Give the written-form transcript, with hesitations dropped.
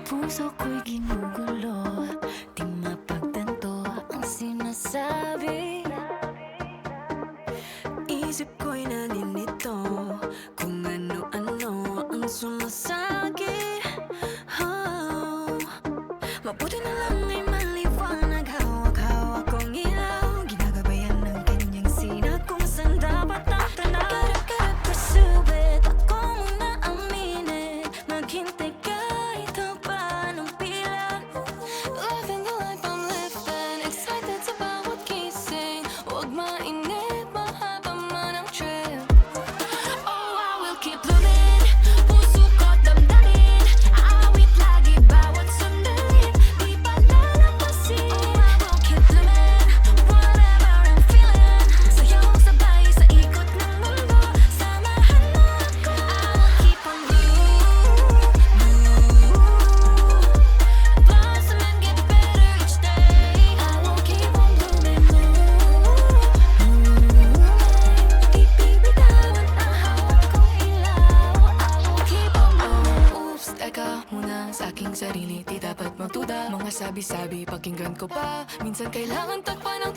Puso ko'y ginugulo, di mapagtanto ang sinasabi. Isip ko'y naninito kung ano-ano ang sumasagi. Oh, mabuti na lang ay maliwanag, hawak-hawak kong ilaw, ginagabayan ng kanyang sina kung saan dapat ang tanaw. Gotta pursue it, ako muna aminin, maghintay kahit haba ng pila. Loving the life I'm living, excited sa bawat gising, huwag mainip, mahaba man ang trip. Oh, I will keep blooming, puso ko't damdamin, awit lagi bawat sandali, di palalampasin. Oh, I will keep blooming, whatever I'm feeling, sayong sabay sa ikot ng mundo, samahan mo ako. I will keep on blossom and get better each day. I will keep on blooming, di bibitawan ang hawak kong ilaw. I will keep on blooming. Oops, teka muna sa aking sarili, di dapat magduda. Mga sabi-sabi, pakinggan ko pa. Minsan kailangan takpan ng